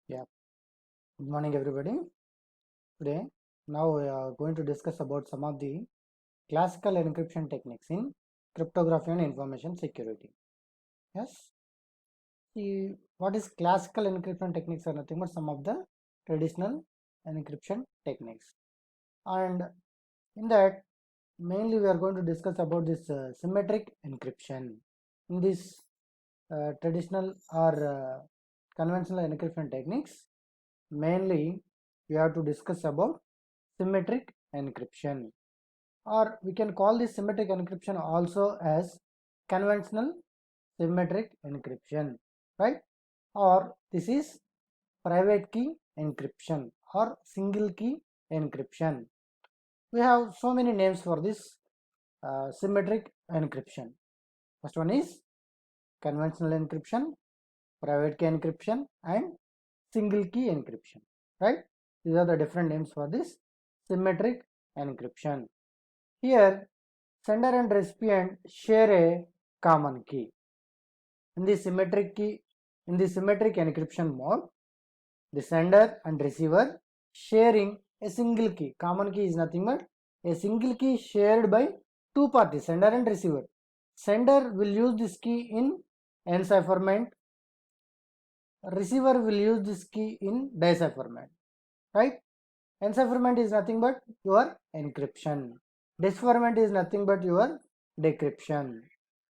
Yeah, good morning everybody. Today, now we are going to discuss about some of the classical encryption techniques in cryptography and information security. Yes, see what is classical encryption techniques are nothing but some of the traditional encryption techniques. And in that, mainly we are going to discuss about this symmetric encryption. In this traditional or conventional encryption techniques, mainly we have to discuss about symmetric encryption, or we can call this symmetric encryption also as conventional symmetric encryption, right? Or this is private key encryption or single key encryption. We have so many names for this symmetric encryption. First one is conventional encryption, private key encryption, and single key encryption, right? These are the different names for this symmetric encryption. Here, sender and recipient share a common key. In the symmetric encryption mode, the sender and receiver sharing a single key. Common key is nothing but a single key shared by two parties, sender and receiver. Sender will use this key in encipherment. Receiver will use this key in decipherment, right? Encipherment is nothing but your encryption. Decipherment is nothing but your decryption.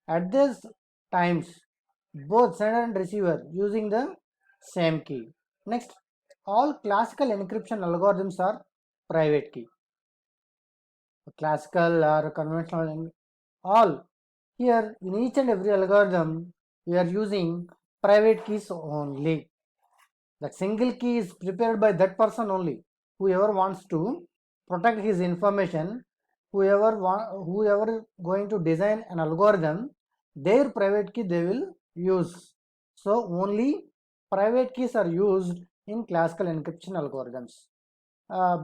At these times, both sender and receiver using the same key. Next, all classical encryption algorithms are private key. Classical or conventional, all. Here in each and every algorithm, we are using private keys only. That single key is prepared by that person only. Whoever wants to protect his information, whoever going to design an algorithm, their private key they will use. So only private keys are used in classical encryption algorithms.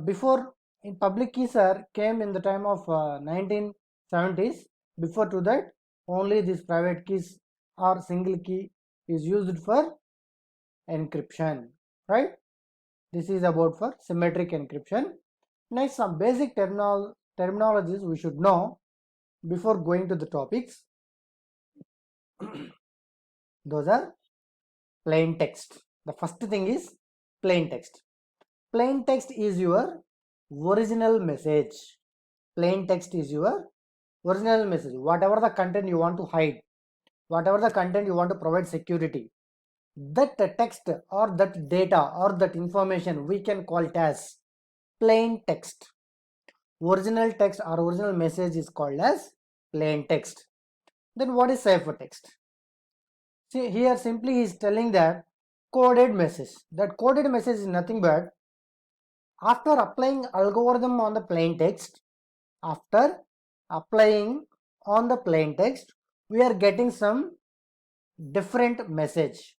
Before, in public keys came in the time of 1970s. Before to that, only these private keys or single key is used for encryption, right? This is about for symmetric encryption. Next, some basic terminologies we should know before going to the topics. Those are plain text. The first thing is plain text. Plain text is your original message. Plain text is your original message. Whatever the content you want to hide, whatever the content you want to provide security, that text or that data or that information we can call it as plain text. Original text or original message is called as plain text. Then what is ciphertext? See, here simply he is telling that coded message. That coded message is nothing but after applying algorithm on the plain text, after applying on the plain text, we are getting some different message.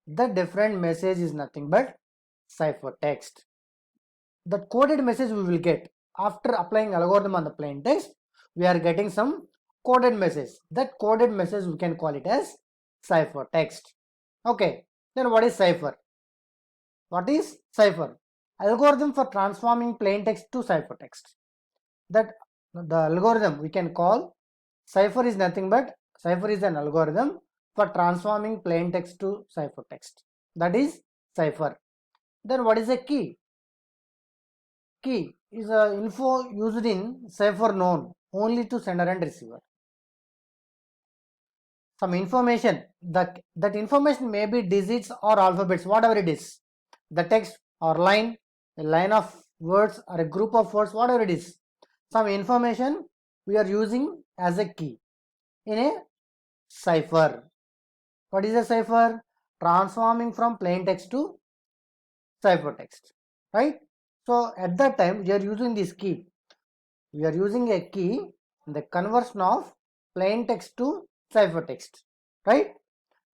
The different message is nothing but ciphertext. That coded message we will get after applying algorithm on the plain text, we are getting some coded message. That coded message we can call it as ciphertext. Okay, then what is cipher? What is cipher? Algorithm for transforming plain text to ciphertext. That the algorithm we can call cipher is nothing but cipher is an algorithm for transforming plain text to ciphertext. That is cipher. Then what is a key? Key is a info used in cipher known only to sender and receiver. Some information, that information may be digits or alphabets, whatever it is. The text or line, a line of words or a group of words, whatever it is. Some information we are using as a key in a cipher. What is a cipher? Transforming from plain text to ciphertext, right? So at that time we are using this key. We are using a key in the conversion of plain text to ciphertext, right?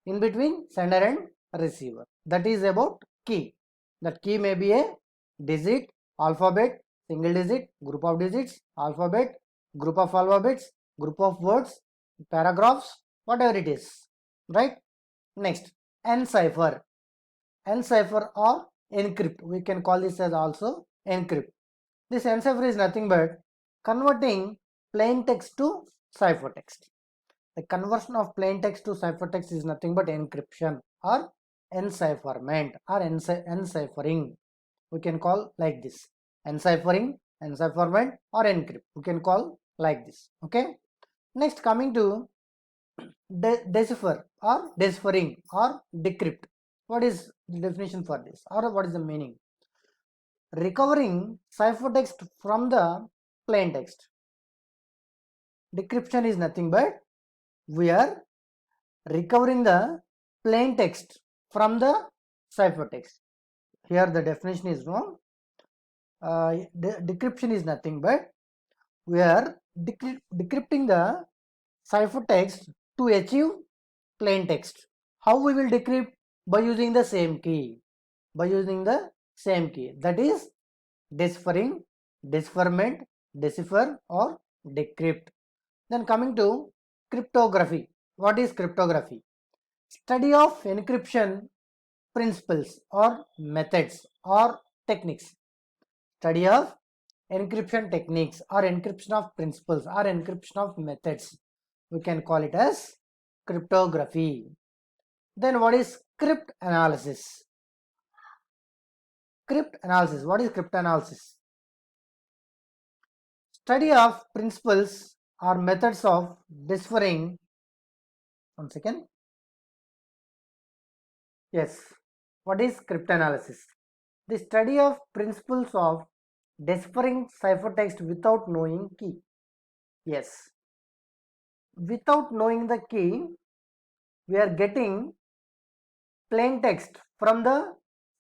In between sender and receiver. That is about key. That key may be a digit, alphabet, single digit, group of digits, alphabet, group of alphabets, group of words, paragraphs, whatever it is, right? Next, encipher. encipher or encrypt. We can call this as also encrypt. This encipher is nothing but converting plain text to ciphertext. The conversion of plain text to ciphertext is nothing but encryption or encipherment or enciphering. We can call like this: enciphering, encipherment or encrypt. We can call like this. Okay. Next, coming to decipher or deciphering or decrypt. What is the definition for this, or what is the meaning? Recovering ciphertext from the plain text. Decryption is nothing but we are recovering the plain text from the ciphertext. Here the definition is wrong. Decryption is nothing but we are decrypting the ciphertext to achieve plain text. How we will decrypt? By using the same key. By using the same key. That is deciphering, decipherment, decipher or decrypt. Then coming to cryptography. What is cryptography? Study of encryption principles or methods or techniques. Study of encryption techniques or encryption of principles or encryption of methods. We can call it as cryptography. Then what is cryptanalysis? Cryptanalysis. What is cryptanalysis? Study of principles or methods of deciphering. One second. Yes. What is cryptanalysis? The study of principles of deciphering ciphertext without knowing key. Yes. Without knowing the key, we are getting plain text from the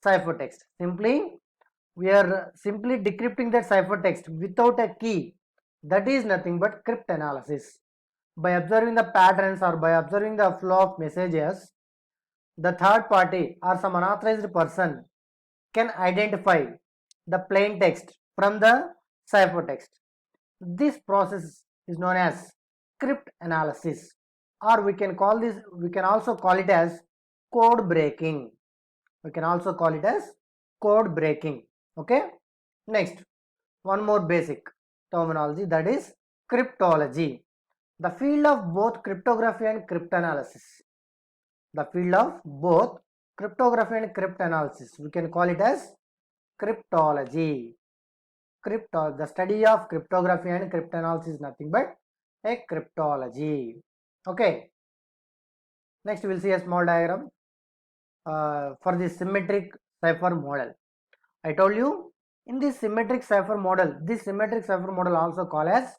ciphertext. We are simply decrypting that ciphertext without a key. That is nothing but cryptanalysis. By observing the patterns or by observing the flow of messages, the third party or some unauthorized person can identify the plain text from the ciphertext. This process is known as cryptanalysis, or we can also call it as code breaking. We can also call it as code breaking. Okay. Next, one more basic terminology, that is cryptology. The field of both cryptography and cryptanalysis. The field of both cryptography and cryptanalysis. We can call it as cryptology. The study of cryptography and cryptanalysis is nothing but a cryptology. Okay. Next, we will see a small diagram for the symmetric cipher model. I told you, in this symmetric cipher model also called as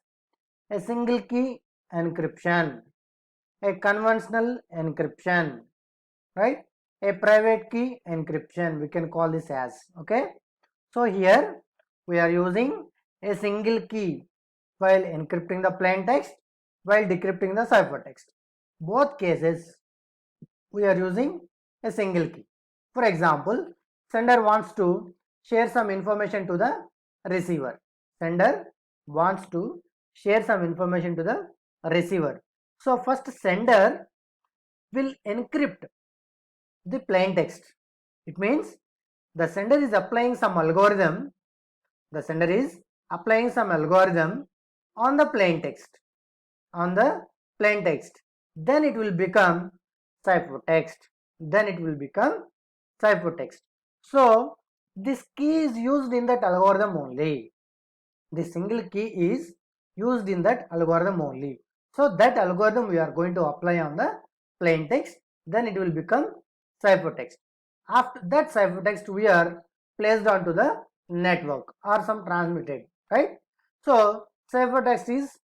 a single key encryption, a conventional encryption, right? A private key encryption, we can call this as. Okay. So here we are using a single key while encrypting the plain text, while decrypting the ciphertext. Both cases we are using a single key. For example, sender wants to share some information to the receiver. Sender wants to share some information to the receiver. So first sender will encrypt the plain text. It means the sender is applying some algorithm. The sender is applying some algorithm on the plain text. On the plain text. Then it will become ciphertext. Then it will become ciphertext. So this key is used in that algorithm only. The single key is used in that algorithm only. So that algorithm we are going to apply on the plain text. Then it will become ciphertext. After that ciphertext we are placed onto the network or some transmitted, right? So ciphertext is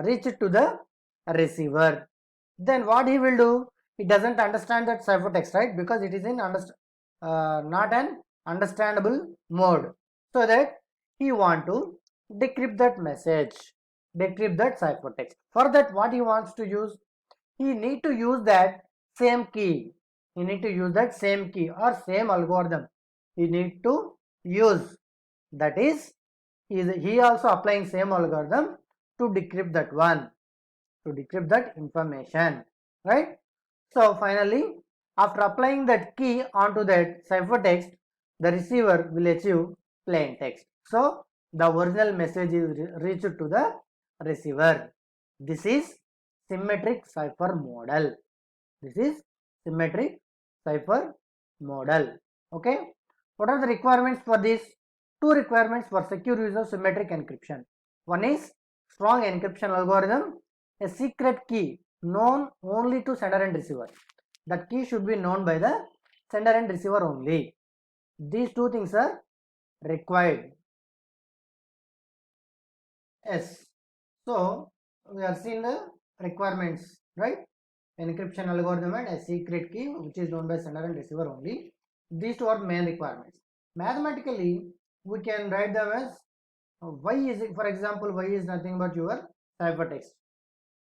reached to the receiver. Then what he will do? He doesn't understand that ciphertext, right? Because it is in not an understandable mode. So that he want to decrypt that message, decrypt that ciphertext. For that, what he wants to use? He need to use that same key. He need to use that same key or same algorithm. He need to use. That is, he also applying same algorithm to decrypt that one, to decrypt that information, right? So finally, After applying that key onto that ciphertext, the receiver will achieve plain text. So the original message is reached to the receiver. This is symmetric cipher model. This is symmetric cipher model. Okay. What are the requirements for this? Two requirements for secure use of symmetric encryption. One is strong encryption algorithm, a secret key known only to sender and receiver. That key should be known by the sender and receiver only. These two things are required. Yes. So we are seeing the requirements, right? Encryption algorithm and a secret key which is known by sender and receiver only. These two are main requirements. Mathematically, we can write them as y is, for example, y is nothing but your ciphertext.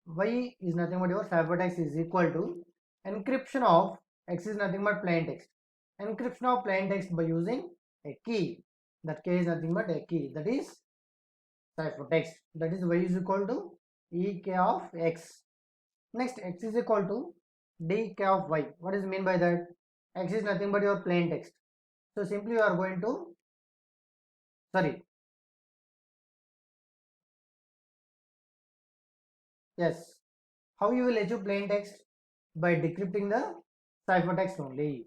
Y is nothing but your ciphertext is equal to encryption of x is nothing but plain text. Encryption of plain text by using a key. That key is nothing but a key. That is ciphertext. That is y is equal to ek of x. Next, x is equal to dk of y. What is mean by that? X is nothing but your plain text. So simply you are going to, sorry, yes. How you will achieve plain text? By decrypting the ciphertext only.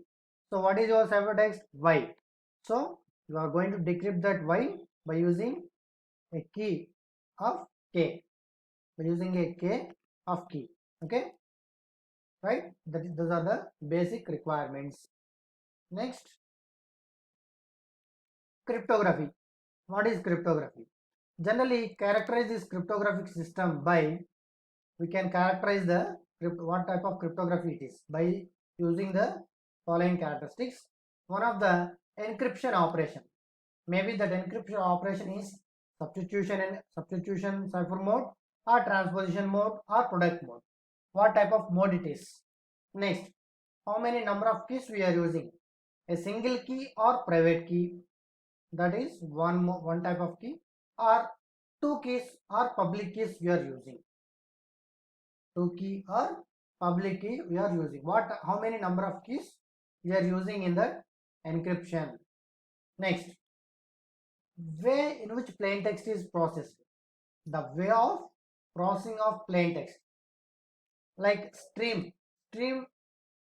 So what is your ciphertext? Y. So you are going to decrypt that y by using a key of k. By using a k of key. Okay, right? Those are the basic requirements. Next, cryptography. What is cryptography? Generally, characterize this cryptographic system by, we can characterize the what type of cryptography it is by using the following characteristics. One of the encryption operation. Maybe that encryption operation is substitution cipher mode or transposition mode or product mode. What type of mode it is. Next, how many number of keys we are using? A single key or private key, that is one type of key, or two keys or public keys we are using. Two key or public key we are using. How many number of keys we are using in the encryption. Next, way in which plain text is processed. The way of processing of plain text, like stream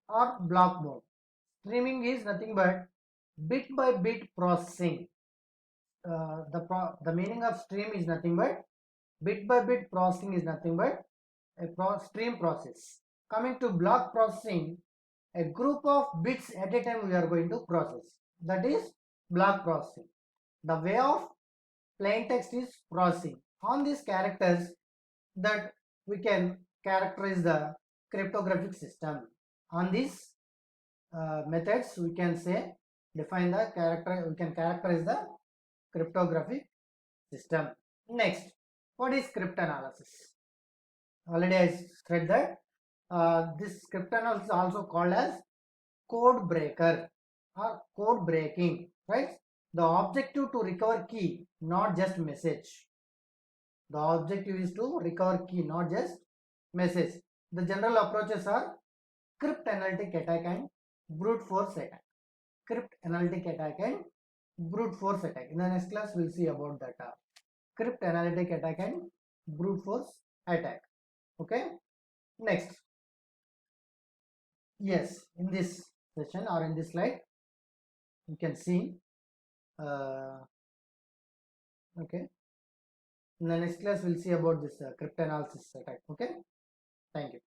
or block mode. Streaming is nothing but bit by bit processing. The meaning of stream is nothing but bit by bit processing is nothing but a stream process. Coming to block processing, a group of bits at a time we are going to process. That is block processing. The way of plain text is processing. On these characters that we can characterize the cryptographic system. On these methods we can say define the character, we can characterize the cryptographic system. Next, what is cryptanalysis? Already I said that this cryptanalysis is also called as code breaker or code breaking, right? The objective to recover key, not just message. The objective is to recover key, not just message. The general approaches are cryptanalytic attack and brute force attack. Cryptanalytic attack and brute force attack. In the next class, we'll see about that. Cryptanalytic attack and brute force attack. Okay. Next. Yes, in this session or in this slide, you can see. Okay. In the next class, we'll see about this cryptanalysis attack. Okay. Thank you.